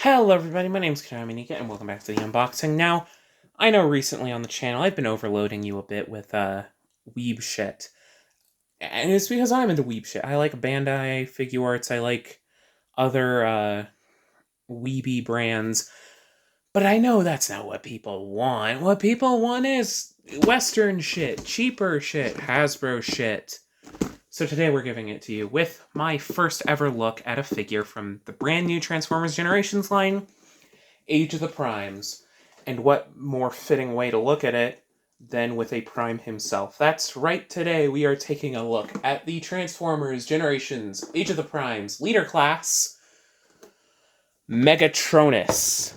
Hello everybody, my name's Kanaminika, and welcome back to the unboxing. Now, I know recently on the channel I've been overloading you a bit with, weeb shit. And it's because I'm into weeb shit. I like Bandai, Figure Arts, I like other, weeby brands. But I know that's not what people want. What people want is Western shit, cheaper shit, Hasbro shit. So today we're giving it to you with my first ever look at a figure from the brand new Transformers Generations line, Age of the Primes. And what more fitting way to look at it than with a Prime himself. That's right, today we are taking a look at the Transformers Generations, Age of the Primes, Leader Class, Megatronus.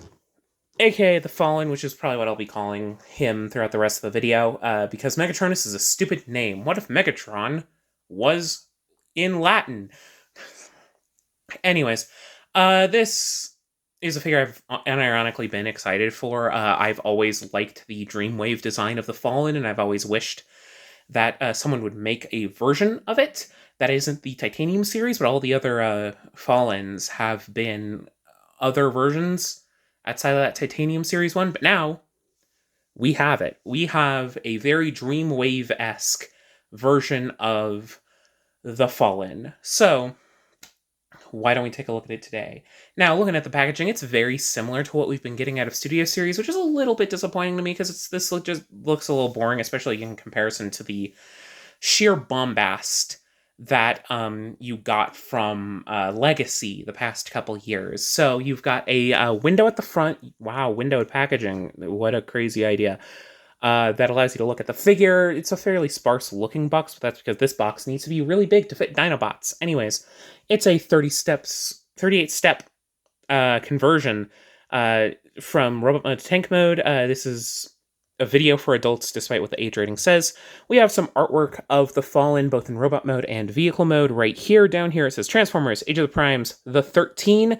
AKA the Fallen, which is probably what I'll be calling him throughout the rest of the video, because Megatronus is a stupid name. What if Megatron was in Latin? Anyways, this is a figure I've unironically been excited for. I've always liked the Dreamwave design of the Fallen, and I've always wished that someone would make a version of it that isn't the Titanium series, but all the other Fallens have been other versions outside of that Titanium series one. But now we have it. We have a very Dreamwave-esque version of the Fallen. So why don't we take a look at it today? Now, looking at the packaging, it's very similar to what we've been getting out of Studio Series, which is a little bit disappointing to me because this just looks a little boring, especially in comparison to the sheer bombast that you got from Legacy the past couple years. So you've got a window at the front. Wow, windowed packaging. What a crazy idea. That allows you to look at the figure. It's a fairly sparse looking box, but that's because this box needs to be really big to fit Dinobots. Anyways, it's a 38-step conversion from robot mode to tank mode. This is a video for adults, despite what the age rating says. We have some artwork of the Fallen, both in robot mode and vehicle mode. Right here, down here, it says Transformers, Age of the Primes, the 13,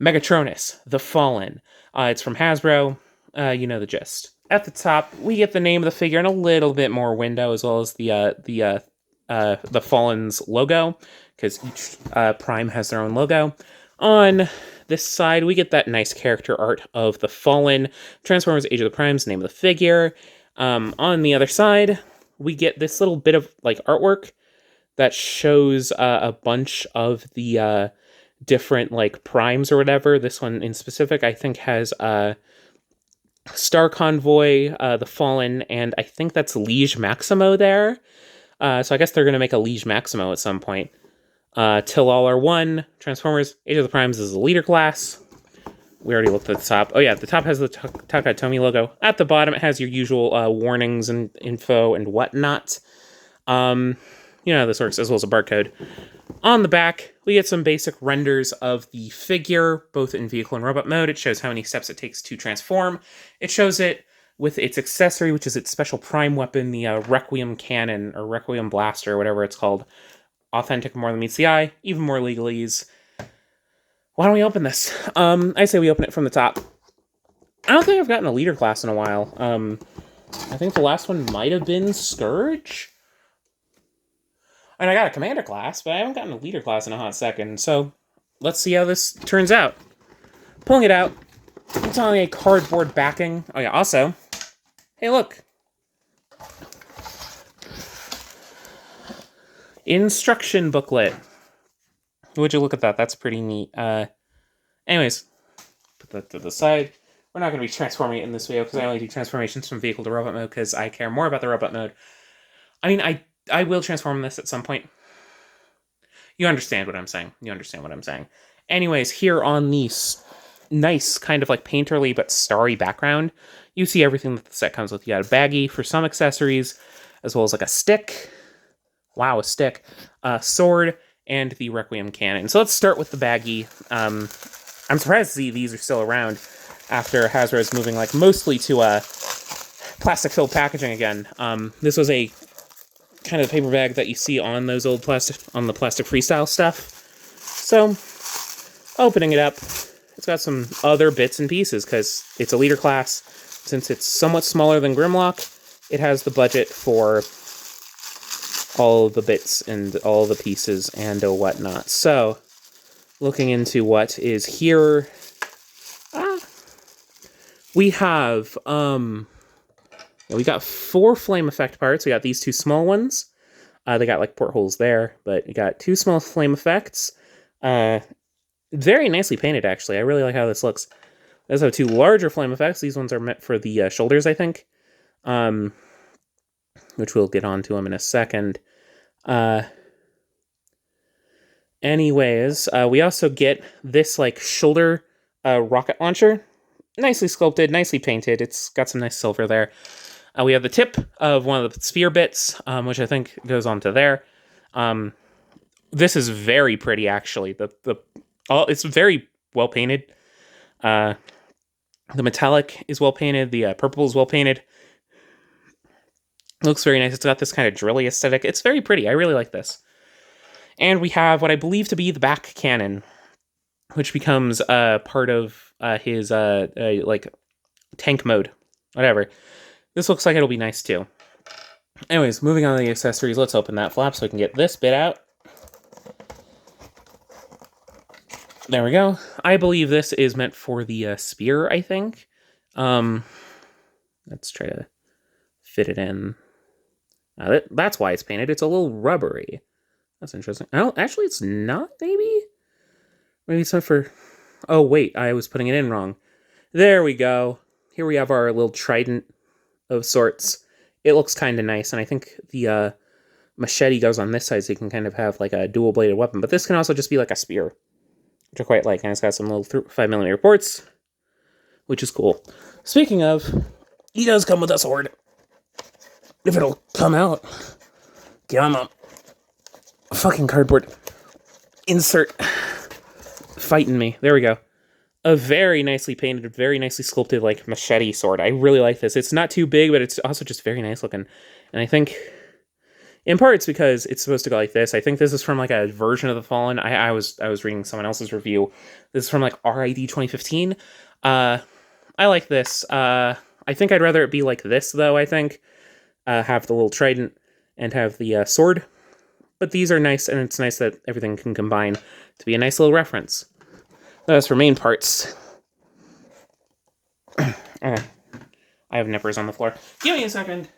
Megatronus, the Fallen. It's from Hasbro. You know the gist. At the top, we get the name of the figure and a little bit more window, as well as the Fallen's logo, because each Prime has their own logo. On this side, we get that nice character art of the Fallen, Transformers Age of the Primes, name of the figure. On the other side, we get this little bit of like artwork that shows a bunch of the different like primes or whatever. This one in specific, I think, has Star Convoy, the Fallen, and I think that's Liege Maximo there. So I guess they're going to make a Liege Maximo at some point. Till All Are One, Transformers, Age of the Primes is the leader class. We already looked at the top. Oh yeah, the top has the Takatomi logo. At the bottom, it has your usual warnings and info and whatnot. You know how this works, as well as a barcode. On the back, we get some basic renders of the figure, both in vehicle and robot mode. It shows how many steps it takes to transform. It shows it with its accessory, which is its special prime weapon, the Requiem Cannon, or Requiem Blaster, or whatever it's called. Authentic more than meets the eye, even more legalese. Why don't we open this? I say we open it from the top. I don't think I've gotten a leader class in a while. I think the last one might have been Scourge. And I got a commander class, but I haven't gotten a leader class in a hot second. So let's see how this turns out. Pulling it out. It's on a cardboard backing. Oh yeah, also, hey look. Instruction booklet. Would you look at that? That's pretty neat. Anyways, put that to the side. We're not going to be transforming it in this video because I only do transformations from vehicle to robot mode because I care more about the robot mode. I mean, I will transform this at some point. You understand what I'm saying. You understand what I'm saying. Anyways, here on the nice kind of like painterly but starry background, you see everything that the set comes with. You got a baggie for some accessories, as well as like a stick. Wow, a stick. Sword, and the Requiem Cannon. So let's start with the baggie. I'm surprised to see these are still around after Hasbro is moving like mostly to plastic-filled packaging again. This was a kind of paper bag that you see on those old plastic freestyle stuff. So, opening it up, it's got some other bits and pieces because it's a leader class. Since it's somewhat smaller than Grimlock, it has the budget for all the bits and all the pieces and whatnot. So, looking into what is here, We have, we got 4 flame effect parts. We got these 2 small ones. They got, like, portholes there, but we got 2 small flame effects. Very nicely painted, actually. I really like how this looks. There's also 2 larger flame effects. These ones are meant for the shoulders, I think. Which we'll get onto them in a second. Anyways, we also get this, like, shoulder rocket launcher. Nicely sculpted, nicely painted. It's got some nice silver there. We have the tip of one of the spear bits, which I think goes onto there. This is very pretty, actually. It's very well painted. The metallic is well painted. The purple is well painted. Looks very nice. It's got this kind of drilly aesthetic. It's very pretty. I really like this. And we have what I believe to be the back cannon, which becomes part of his like tank mode, whatever. This looks like it'll be nice too. Anyways, moving on to the accessories. Let's open that flap so we can get this bit out. There we go. I believe this is meant for the spear, I think. Let's try to fit it in. That's why it's painted. It's a little rubbery. That's interesting. Oh, actually, it's not, maybe? Maybe it's not for... Oh, wait, I was putting it in wrong. There we go. Here we have our little trident of sorts. It looks kind of nice, and I think the machete goes on this side, so you can kind of have like a dual-bladed weapon. But this can also just be like a spear, which I quite like. And it's got some little 5mm ports, which is cool. Speaking of, he does come with a sword. If it'll come out. Get on a fucking cardboard insert. Fighting me. There we go. A very nicely painted, very nicely sculpted, like, machete sword. I really like this. It's not too big, but it's also just very nice looking. And I think, in part, it's because it's supposed to go like this. I think this is from, like, a version of the Fallen. I was reading someone else's review. This is from, like, RID 2015. I like this. I think I'd rather it be like this, though, I think. Have the little trident and have the sword. But these are nice, and it's nice that everything can combine to be a nice little reference. As for main parts, I have nippers on the floor. Give me a second.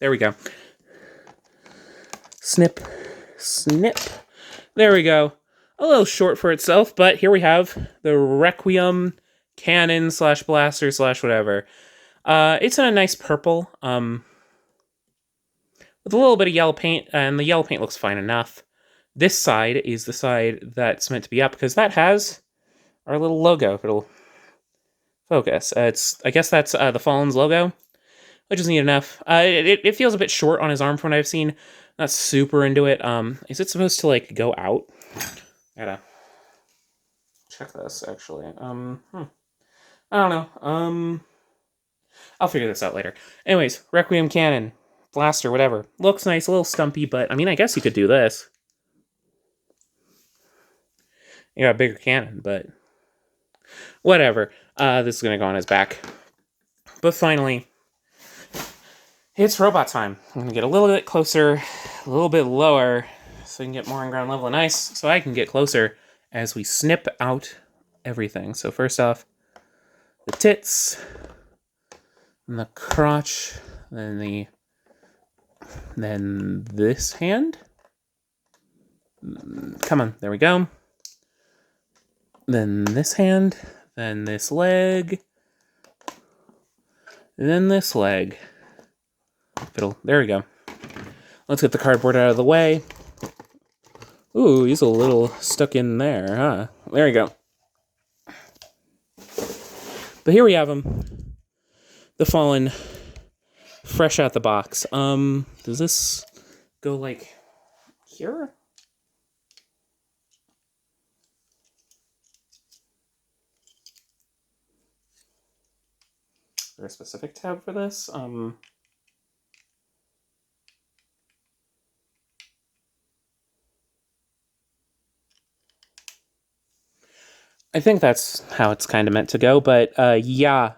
There we go. Snip, snip. There we go. A little short for itself, but here we have the Requiem cannon / blaster / whatever. It's in a nice purple, with a little bit of yellow paint, and the yellow paint looks fine enough. This side is the side that's meant to be up, because that has our little logo, if it'll focus. I guess that's the Fallen's logo, which is neat enough. It feels a bit short on his arm from what I've seen. Not super into it. Is it supposed to, like, go out? I gotta check this, actually. I don't know. I'll figure this out later. Anyways, Requiem cannon, blaster, whatever. Looks nice, a little stumpy, but, I mean, I guess you could do this. You got a bigger cannon, but whatever. This is going to go on his back. But finally, it's robot time. I'm going to get a little bit closer, a little bit lower, so we can get more on ground level and ice, so I can get closer as we snip out everything. So first off, the tits, and the crotch, then this hand. Come on, there we go. Then this hand, then this leg, then this leg. There we go. Let's get the cardboard out of the way. Ooh, he's a little stuck in there, huh? There we go. But here we have him. The Fallen, fresh out the box. Does this go, like, here? Is there a specific tab for this? I think that's how it's kind of meant to go, but yeah,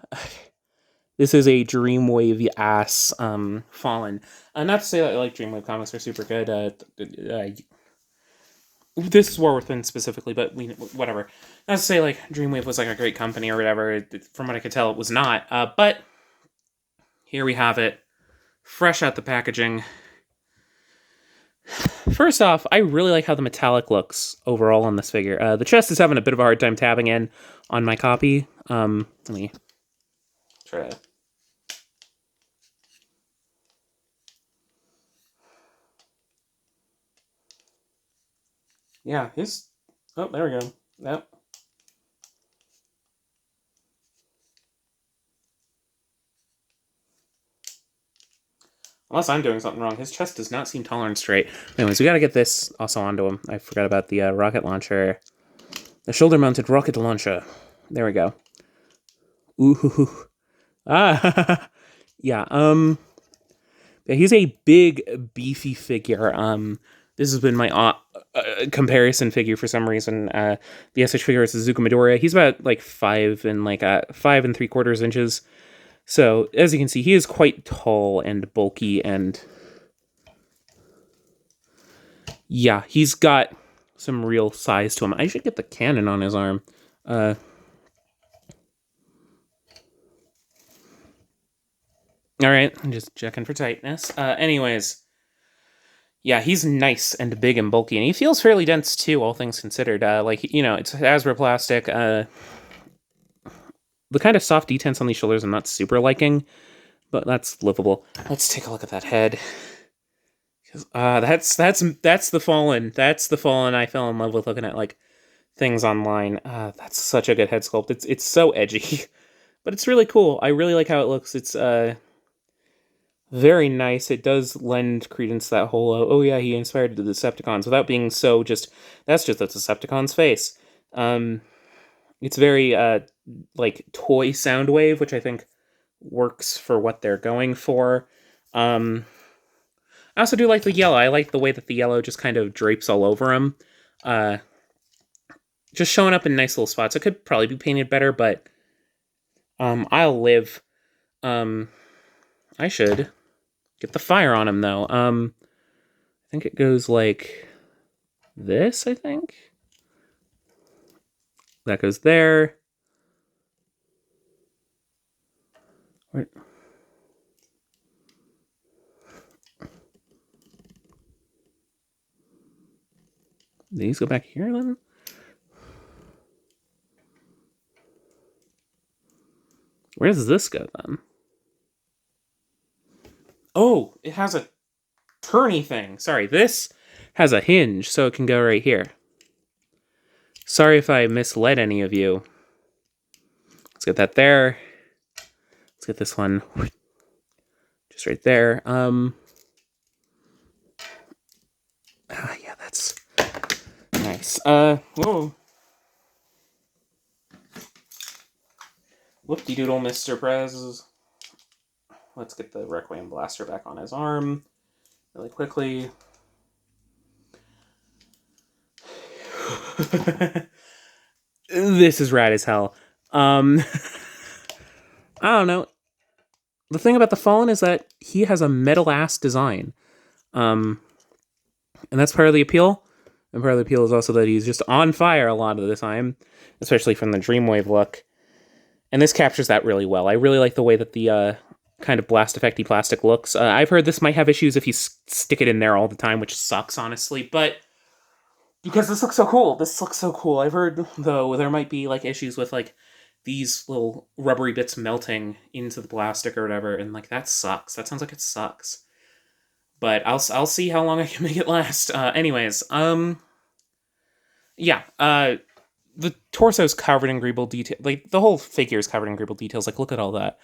this is a Dreamwave ass Fallen. Not to say that like Dreamwave comics are super good. this is Warwithin specifically, but whatever. Not to say like Dreamwave was like a great company or whatever. From what I could tell, it was not. But here we have it, fresh out the packaging. First off, I really like how the metallic looks overall on this figure. The chest is having a bit of a hard time tabbing in on my copy. Let me try to. Yeah, his. Oh, there we go. Yep. Unless I'm doing something wrong. His chest does not seem taller and straight. Anyways, we gotta get this also onto him. I forgot about the rocket launcher. The shoulder-mounted rocket launcher. There we go. Ooh. Ah. Yeah, he's a big, beefy figure. This has been my comparison figure for some reason. The SH figure is Suzuka Midoriya. He's about like 5 3/4 inches. So, as you can see, he is quite tall and bulky, and yeah, he's got some real size to him. I should get the cannon on his arm. Alright, I'm just checking for tightness. Anyways, yeah, he's nice and big and bulky, and he feels fairly dense too, all things considered. It's Asbro plastic. The kind of soft detents on these shoulders I'm not super liking, but that's livable. Let's take a look at that head. That's the Fallen. That's the Fallen I fell in love with looking at like things online. That's such a good head sculpt. It's so edgy, but it's really cool. I really like how it looks. It's very nice. It does lend credence to that whole oh yeah, he inspired the Decepticons without being so just that's just a Decepticon's face. It's very like toy Soundwave, which I think works for what they're going for. I also do like the yellow. I like the way that the yellow just kind of drapes all over him. Just showing up in nice little spots. It could probably be painted better, but I'll live. I should get the fire on him, though. I think it goes like this, I think. That goes there. Where... These go back here, then? Where does this go, then? Oh, it has a turny thing. Sorry, this has a hinge, so it can go right here. Sorry if I misled any of you. Let's get that there. Let's get this one just right there. Yeah, that's nice. Whoa. Whoop-de-doodle, Mr. Prez. Let's get the Requiem Blaster back on his arm really quickly. This is rad as hell. I don't know. The thing about the Fallen is that he has a metal-ass design. And that's part of the appeal. And part of the appeal is also that he's just on fire a lot of the time, especially from the Dreamwave look. And this captures that really well. I really like the way that the kind of blast effecty plastic looks. I've heard this might have issues if you stick it in there all the time, which sucks, honestly. But because this looks so cool. This looks so cool. I've heard, though, there might be like issues with like these little rubbery bits melting into the plastic or whatever, and like that sucks. That sounds like it sucks. But I'll see how long I can make it last. Anyways, yeah. The torso's covered in greeble detail. Like the whole figure is covered in greeble details. Like look at all that.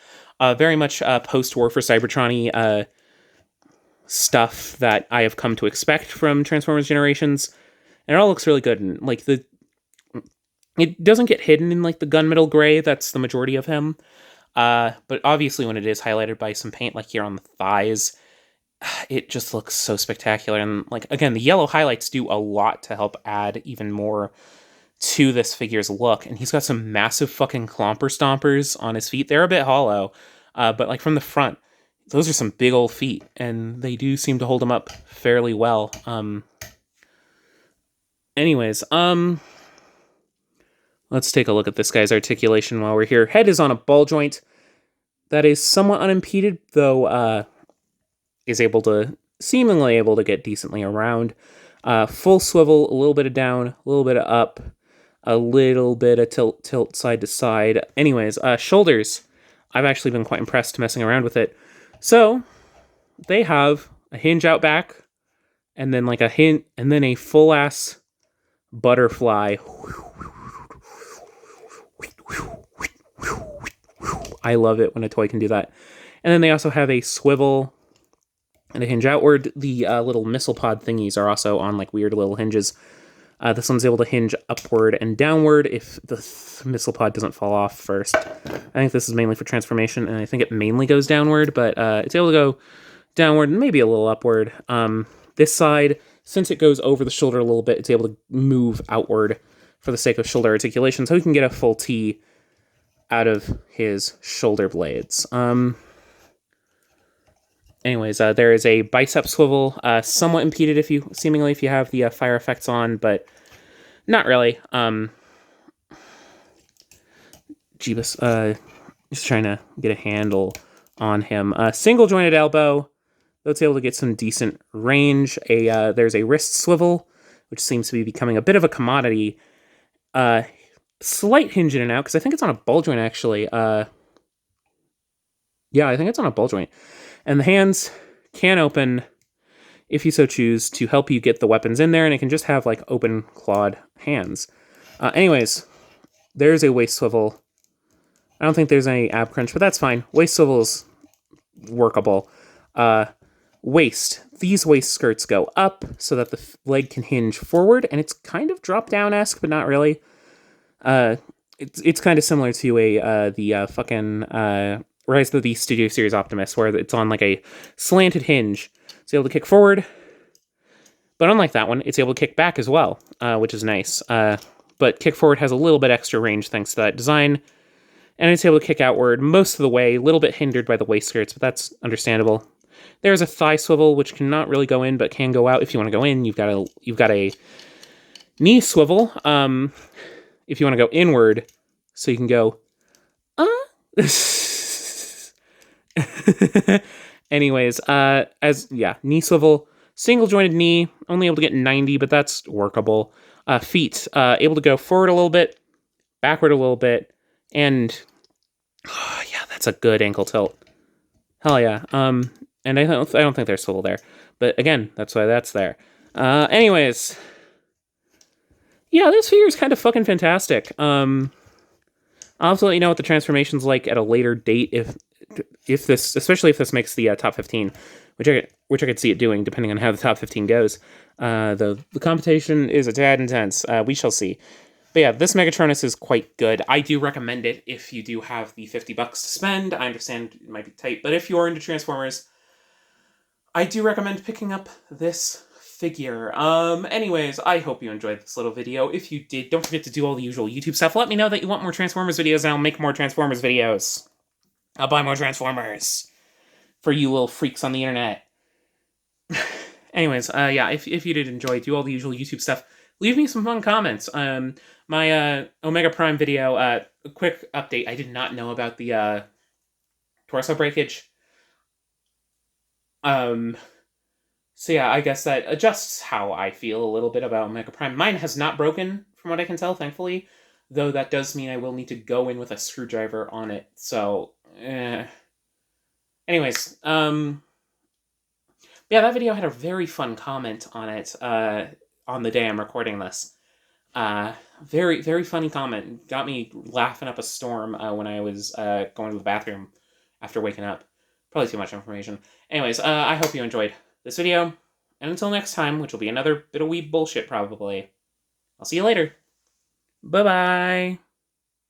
Very much post-war for Cybertron-y stuff that I have come to expect from Transformers Generations. And it all looks really good. And like it doesn't get hidden in like the gunmetal gray. That's the majority of him. But obviously when it is highlighted by some paint, like here on the thighs, it just looks so spectacular. And like again, the yellow highlights do a lot to help add even more to this figure's look. And he's got some massive fucking clomper stompers on his feet. They're a bit hollow, but like from the front, those are some big old feet, and they do seem to hold him up fairly well. And Anyways, let's take a look at this guy's articulation while we're here. Head is on a ball joint that is somewhat unimpeded, though is seemingly able to get decently around. Full swivel, a little bit of down, a little bit of up, a little bit of tilt side to side. Anyways, shoulders. I've actually been quite impressed messing around with it. So they have a hinge out back, and then like and then a full ass butterfly. I love it when a toy can do that. And then they also have a swivel and a hinge outward. The little missile pod thingies are also on like weird little hinges. This one's able to hinge upward and downward if the missile pod doesn't fall off first. I think this is mainly for transformation, and I think it mainly goes downward, but it's able to go downward and maybe a little upward. This side, since it goes over the shoulder a little bit, it's able to move outward for the sake of shoulder articulation, so he can get a full T out of his shoulder blades. Anyways, there is a bicep swivel, somewhat impeded if you have the fire effects on, but not really. Jeebus, just trying to get a handle on him. Single jointed elbow, though it's able to get some decent range. There's a wrist swivel, which seems to be becoming a bit of a commodity. Slight hinge in and out, because I think it's on a ball joint, actually. Yeah, I think it's on a ball joint. And the hands can open, if you so choose, to help you get the weapons in there, and it can just have, like, open clawed hands. Anyways, there's a waist swivel. I don't think there's any ab crunch, but that's fine. Waist swivel is workable. Waist. These waist skirts go up so that the leg can hinge forward, and it's kind of drop-down-esque, but not really. It's kind of similar to the fucking Rise of the Beast Studio Series Optimus, where it's on like a slanted hinge. It's able to kick forward, but unlike that one, it's able to kick back as well, which is nice. But kick forward has a little bit extra range thanks to that design, and it's able to kick outward most of the way, a little bit hindered by the waist skirts, but that's understandable. There's a thigh swivel, which cannot really go in, but can go out. If you want to go in, you've got a knee swivel. If you want to go inward, so you can go, Anyways, knee swivel, single jointed knee, only able to get 90, but that's workable. Feet, able to go forward a little bit, backward a little bit, and yeah, that's a good ankle tilt. Hell yeah. And I don't think there's swivel there, but again, that's why that's there. Anyways, yeah, this figure is kind of fucking fantastic. I'll have to let you know what the transformation's like at a later date, especially if this makes the top 15, which I could see it doing, depending on how the top 15 goes. The competition is a tad intense. We shall see. But yeah, this Megatronus is quite good. I do recommend it if you do have the $50 to spend. I understand it might be tight, but if you're into Transformers, I do recommend picking up this figure. Anyways, I hope you enjoyed this little video. If you did, don't forget to do all the usual YouTube stuff. Let me know that you want more Transformers videos, and I'll make more Transformers videos. I'll buy more Transformers for you little freaks on the internet. Anyways, yeah, if you did enjoy, do all the usual YouTube stuff. Leave me some fun comments. My Omega Prime video, a quick update. I did not know about the torso breakage. So yeah, I guess that adjusts how I feel a little bit about Omega Prime. Mine has not broken, from what I can tell, thankfully. Though that does mean I will need to go in with a screwdriver on it. So, anyways, yeah, that video had a very fun comment on it, on the day I'm recording this. Very, very funny comment. Got me laughing up a storm, when I was, going to the bathroom after waking up. Probably too much information. Anyways, I hope you enjoyed this video, and until next time, which will be another bit of weeb bullshit probably, I'll see you later. Bye-bye!